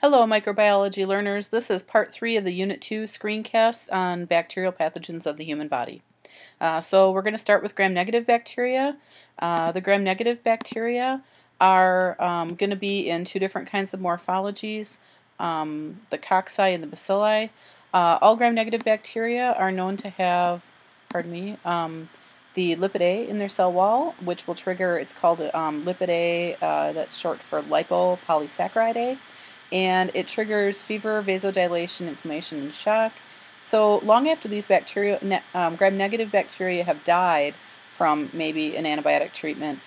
Hello, microbiology learners. This is part 3 of the Unit 2 screencast on bacterial pathogens of the human body. So we're going to start with gram-negative bacteria. The gram-negative bacteria are going to be in two different kinds of morphologies, the cocci and the bacilli. All gram-negative bacteria are known to have, the lipid A in their cell wall, which will trigger, it's called lipid A, that's short for lipopolysaccharide A. And it triggers fever, vasodilation, inflammation, and shock. So long after these gram-negative bacteria have died from maybe an antibiotic treatment,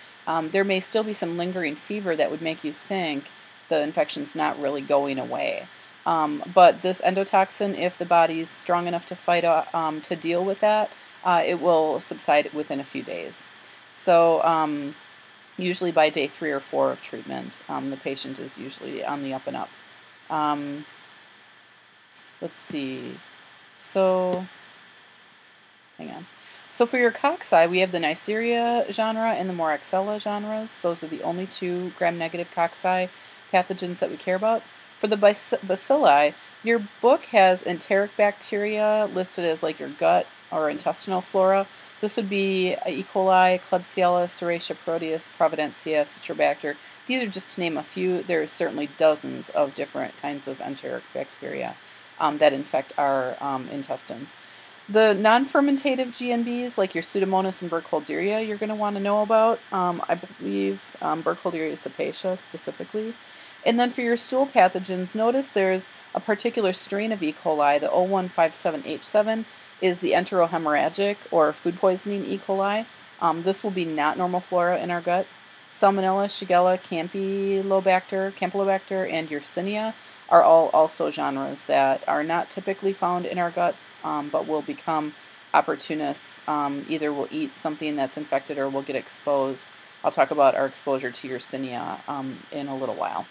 there may still be some lingering fever that would make you think the infection's not really going away. But this endotoxin, if the body's strong enough to fight to deal with that, it will subside within a few days. So usually by day 3 or 4 of treatment, the patient is usually on the up and up. Let's see. So, hang on. So for your cocci, we have the Neisseria genre and the Moraxella genres. Those are the only two gram-negative cocci pathogens that we care about. For the bacilli, your book has enteric bacteria listed as like your gut or intestinal flora. This would be E. coli, Klebsiella, Serratia proteus, Providencia, Citrobacter. These are just to name a few. There are certainly dozens of different kinds of enteric bacteria that infect our intestines. The non-fermentative GNBs, like your Pseudomonas and Burkholderia, you're going to want to know about. I believe Burkholderia cepacia specifically. And then for your stool pathogens, notice there's a particular strain of E. coli, the 0157H7, is the enterohemorrhagic or food poisoning E. coli. This will be not normal flora in our gut. Salmonella, Shigella, Campylobacter, and Yersinia are all also genres that are not typically found in our guts, but will become opportunists. Either we'll eat something that's infected or we'll get exposed. I'll talk about our exposure to Yersinia in a little while.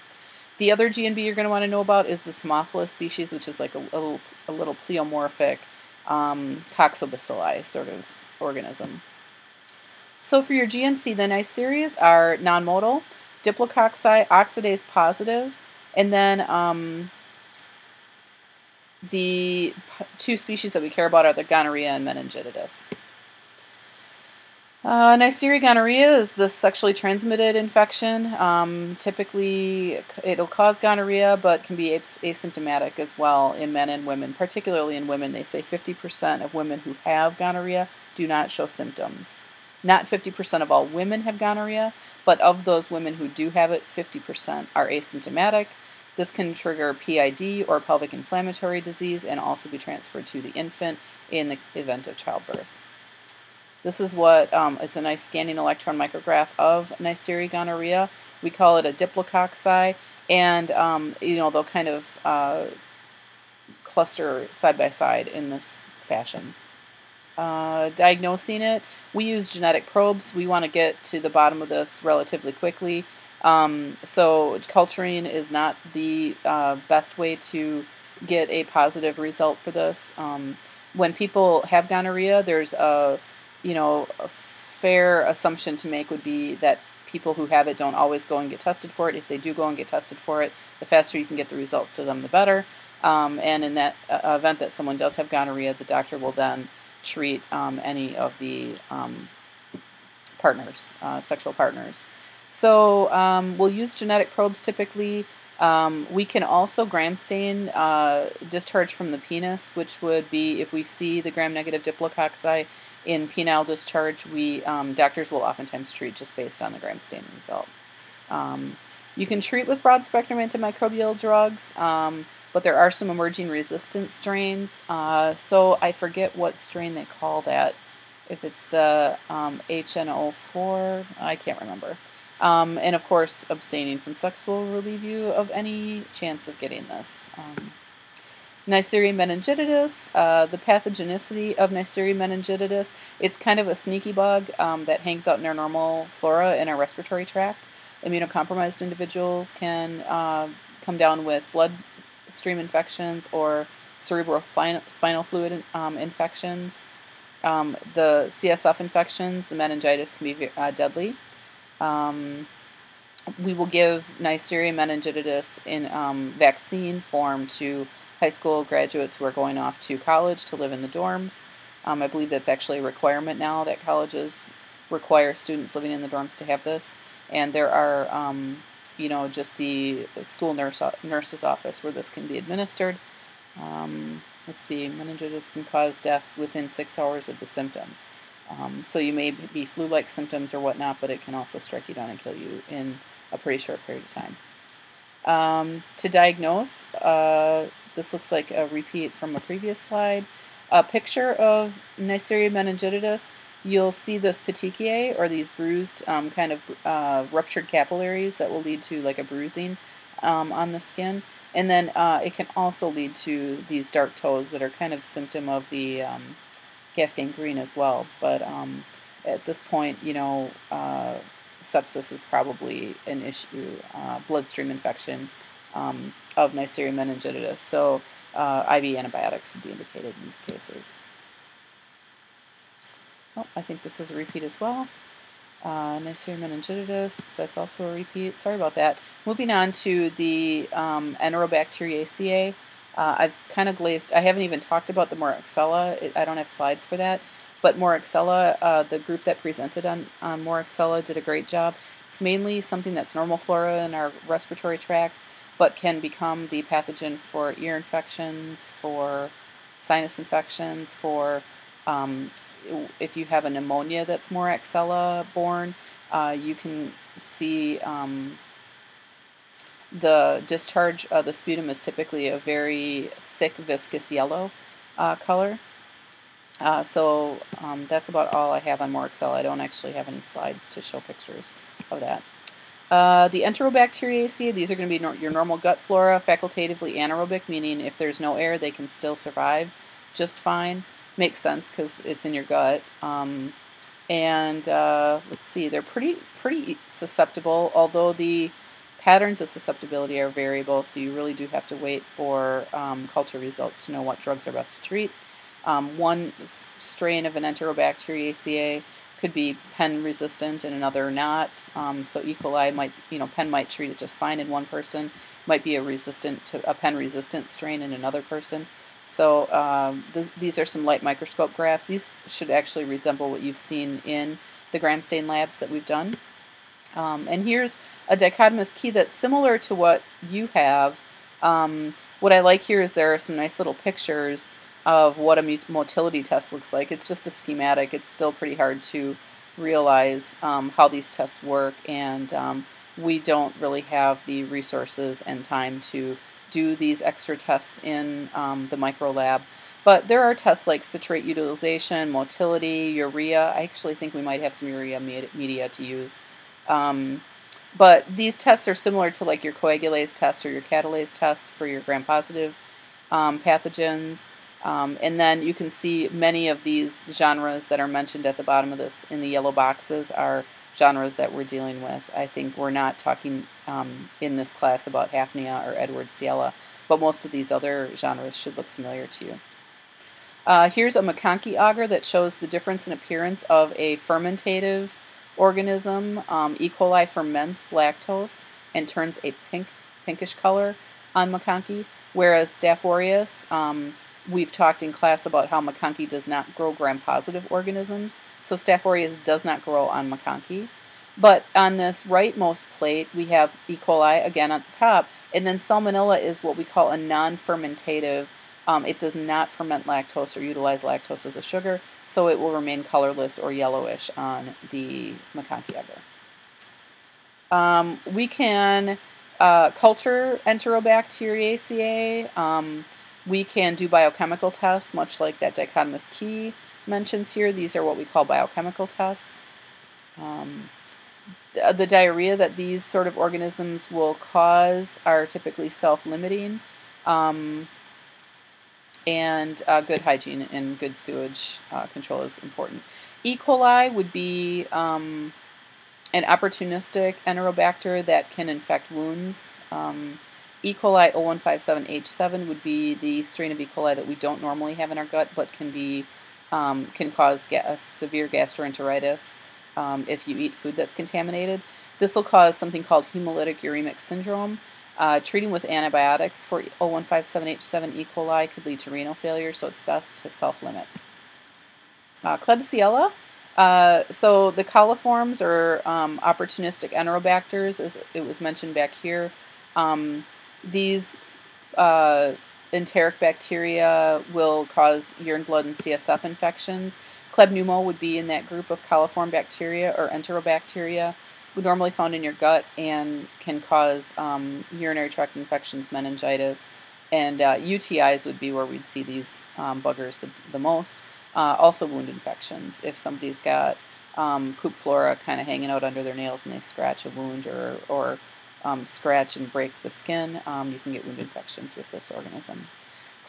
The other GNB you're going to want to know about is the Haemophilus species, which is like a little pleomorphic coccobacilli sort of organism. So for your GNC, the Neisserias are non-modal, diplococci, oxidase positive, and then the two species that we care about are the gonorrhea and meningitis. Neisseria gonorrhea is the sexually transmitted infection. Typically, it'll cause gonorrhea, but can be asymptomatic as well in men and women. Particularly in women, they say 50% of women who have gonorrhea do not show symptoms. Not 50% of all women have gonorrhea, but of those women who do have it, 50% are asymptomatic. This can trigger PID or pelvic inflammatory disease and also be transferred to the infant in the event of childbirth. This is what, it's a nice scanning electron micrograph of Neisseria gonorrhea. We call it a diplococci, and they'll kind of cluster side by side in this fashion. Diagnosing it, we use genetic probes. We want to get to the bottom of this relatively quickly. So culturing is not the best way to get a positive result for this. When people have gonorrhea, there's a fair assumption to make would be that people who have it don't always go and get tested for it. If they do go and get tested for it, the faster you can get the results to them, the better. And in that event that someone does have gonorrhea, the doctor will then treat any of the sexual partners. So we'll use genetic probes typically. We can also gram stain discharge from the penis, which would be if we see the gram-negative diplococci in penile discharge, doctors will oftentimes treat just based on the gram stain result. You can treat with broad-spectrum antimicrobial drugs, but there are some emerging resistant strains. So I forget what strain they call that. If it's the HNO4, I can't remember. And of course, abstaining from sex will relieve you of any chance of getting this. Neisseria meningitidis, the pathogenicity of Neisseria meningitidis, it's kind of a sneaky bug that hangs out in our normal flora in our respiratory tract. Immunocompromised individuals can come down with bloodstream infections or cerebrospinal fluid infections. The CSF infections, the meningitis, can be deadly. we will give Neisseria meningitidis in vaccine form to high school graduates who are going off to college to live in the dorms. I believe that's actually a requirement now that colleges require students living in the dorms to have this. And there are, just the school nurse's office where this can be administered. Let's see, meningitis can cause death within 6 hours of the symptoms. So you may be flu-like symptoms or whatnot, but it can also strike you down and kill you in a pretty short period of time. To diagnose, this looks like a repeat from a previous slide. A picture of Neisseria meningitidis, you'll see this petechiae, or these bruised kind of ruptured capillaries that will lead to like a bruising on the skin. And then it can also lead to these dark toes that are kind of symptom of the gas gangrene as well. But at this point, sepsis is probably an issue, bloodstream infection of Neisseria meningitidis. So IV antibiotics would be indicated in these cases. Oh, I think this is a repeat as well. Neisseria meningitidis, that's also a repeat. Sorry about that. Moving on to the Enterobacteriaceae. I've kind of glazed, I haven't even talked about the Moraxella. I don't have slides for that. But Moraxella, the group that presented on Moraxella did a great job. It's mainly something that's normal flora in our respiratory tract, but can become the pathogen for ear infections, for sinus infections, for if you have a pneumonia that's Moraxella borne, you can see the discharge, the sputum is typically a very thick, viscous yellow color. So that's about all I have on Moraxella. I don't actually have any slides to show pictures of that. The Enterobacteriaceae, these are going to be your normal gut flora, facultatively anaerobic, meaning if there's no air, they can still survive just fine. Makes sense because it's in your gut. Let's see, they're pretty susceptible, although the patterns of susceptibility are variable, so you really do have to wait for culture results to know what drugs are best to treat. One strain of an Enterobacteriaceae could be pen resistant and another not. So E. coli might, pen might treat it just fine in one person, might be a pen resistant strain in another person. So these are some light microscope graphs. These should actually resemble what you've seen in the gram stain labs that we've done. And here's a dichotomous key that's similar to what you have. What I like here is there are some nice little pictures of what a motility test looks like. It's just a schematic. It's still pretty hard to realize how these tests work, and we don't really have the resources and time to do these extra tests in the micro lab. But there are tests like citrate utilization, motility, urea. I actually think we might have some urea media to use. But these tests are similar to like your coagulase test or your catalase tests for your gram-positive pathogens. And then you can see many of these genres that are mentioned at the bottom of this in the yellow boxes are genres that we're dealing with. I think we're not talking in this class about Hafnia or Edwardsella, but most of these other genres should look familiar to you. Here's a McConkey agar that shows the difference in appearance of a fermentative organism. E. coli ferments lactose and turns a pinkish color on McConkey, whereas Staph aureus, we've talked in class about how McConkey does not grow gram-positive organisms, so Staph aureus does not grow on McConkey. But on this rightmost plate, we have E. coli again at the top, and then Salmonella is what we call a non-fermentative. It does not ferment lactose or utilize lactose as a sugar, so it will remain colorless or yellowish on the McConkey agar. We can culture Enterobacteriaceae. We can do biochemical tests, much like that dichotomous key mentions here. These are what we call biochemical tests. The diarrhea that these sort of organisms will cause are typically self-limiting, and good hygiene and good sewage control is important. E. coli would be an opportunistic enterobacter that can infect wounds. E. coli 0157H7 would be the strain of E. coli that we don't normally have in our gut, but can cause severe gastroenteritis if you eat food that's contaminated. This will cause something called hemolytic uremic syndrome. Treating with antibiotics for 0157H7 E. coli could lead to renal failure, so it's best to self-limit. Klebsiella. So the coliforms or opportunistic enterobacters, as it was mentioned back here, these enteric bacteria will cause urine, blood, and CSF infections. Klebpneumo would be in that group of coliform bacteria or enterobacteria, normally found in your gut and can cause urinary tract infections, meningitis, and UTIs would be where we'd see these buggers the most. Also wound infections. If somebody's got poop flora kind of hanging out under their nails and they scratch a wound or scratch and break the skin, you can get wound infections with this organism.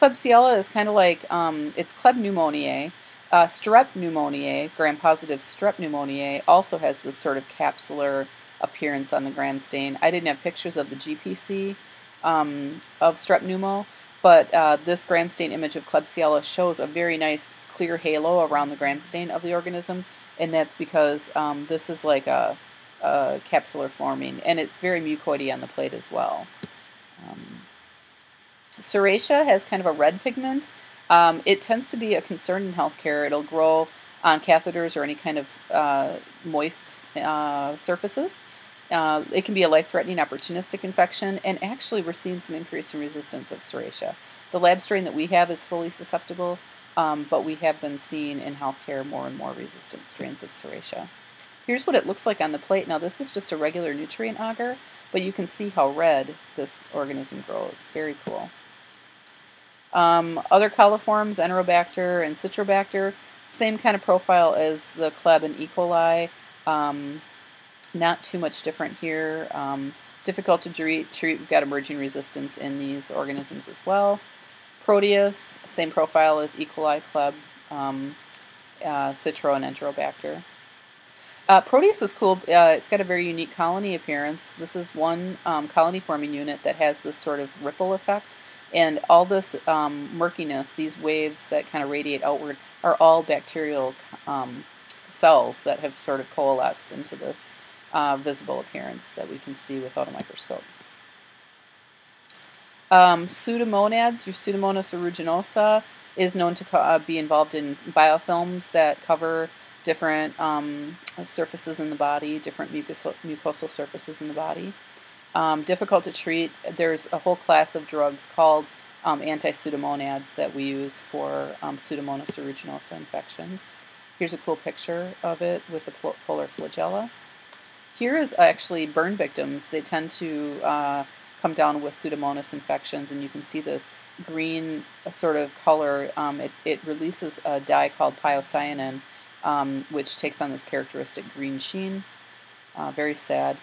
Klebsiella is kind of like, it's Kleb pneumoniae. Strep pneumoniae, gram-positive strep pneumoniae, also has this sort of capsular appearance on the gram stain. I didn't have pictures of the GPC of strep pneumo, but this gram stain image of Klebsiella shows a very nice clear halo around the gram stain of the organism, and that's because this is like a capsular forming, and it's very mucoidy on the plate as well. Serratia has kind of a red pigment. It tends to be a concern in healthcare. It'll grow on catheters or any kind of moist surfaces. It can be a life-threatening opportunistic infection, and actually we're seeing some increase in resistance of Serratia. The lab strain that we have is fully susceptible, but we have been seeing in healthcare more and more resistant strains of Serratia. Here's what it looks like on the plate. Now this is just a regular nutrient agar, but you can see how red this organism grows. Very cool. Other coliforms, Enterobacter and Citrobacter, same kind of profile as the Kleb and E. coli. Not too much different here. Difficult to treat. We've got emerging resistance in these organisms as well. Proteus, same profile as E. coli, Kleb, Citro, and Enterobacter. Proteus is cool. It's got a very unique colony appearance. This is one colony forming unit that has this sort of ripple effect. And all this murkiness, these waves that kind of radiate outward, are all bacterial cells that have sort of coalesced into this visible appearance that we can see without a microscope. Pseudomonads, your Pseudomonas aeruginosa, is known to be involved in biofilms that cover different surfaces in the body, different mucosal surfaces in the body. Difficult to treat. There's a whole class of drugs called anti-pseudomonads that we use for Pseudomonas aeruginosa infections. Here's a cool picture of it with the polar flagella. Here is actually burn victims. They tend to come down with Pseudomonas infections, and you can see this green sort of color. It releases a dye called pyocyanin, which takes on this characteristic green sheen. Very sad.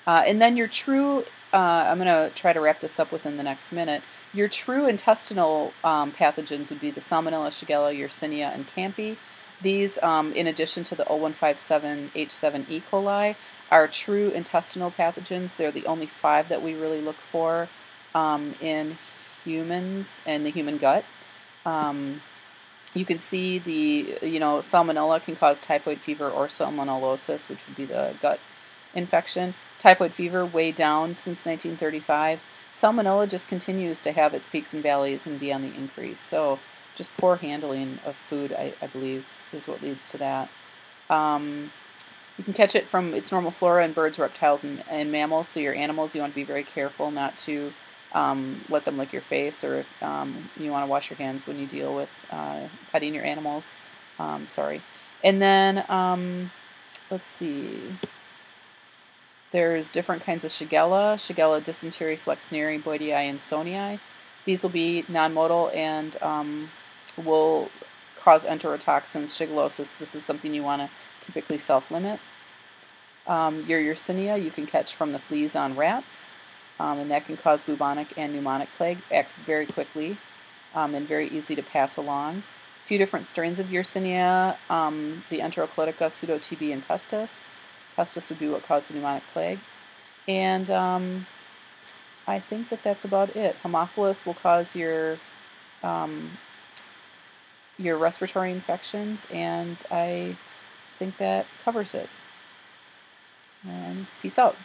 And then your true, I'm going to try to wrap this up within the next minute. Your true intestinal pathogens would be the Salmonella, Shigella, Yersinia, and Campi. These, in addition to the 0157H7 E. coli, are true intestinal pathogens. They're the only 5 that we really look for in humans and the human gut. You can see the, Salmonella can cause typhoid fever or salmonellosis, which would be the gut infection. Typhoid fever way down since 1935. Salmonella just continues to have its peaks and valleys and be on the increase. So just poor handling of food, I believe, is what leads to that. You can catch it from its normal flora in birds, reptiles, and mammals. So your animals, you want to be very careful not to let them lick your face, or if you want to wash your hands when you deal with petting your animals. Sorry. And then, let's see. There's different kinds of Shigella, dysentery, flexneri, boydii, and sonii. These will be non-motile and will cause enterotoxins, shigellosis. This is something you want to typically self-limit. Your Yersinia you can catch from the fleas on rats, and that can cause bubonic and pneumonic plague. Acts very quickly and very easy to pass along. A few different strains of Yersinia, the Enteroclitica, Pseudo-TB, and Pestis. Pestis would be what caused the pneumonic plague. And I think that's about it. Haemophilus will cause your respiratory infections, and I think that covers it. And peace out.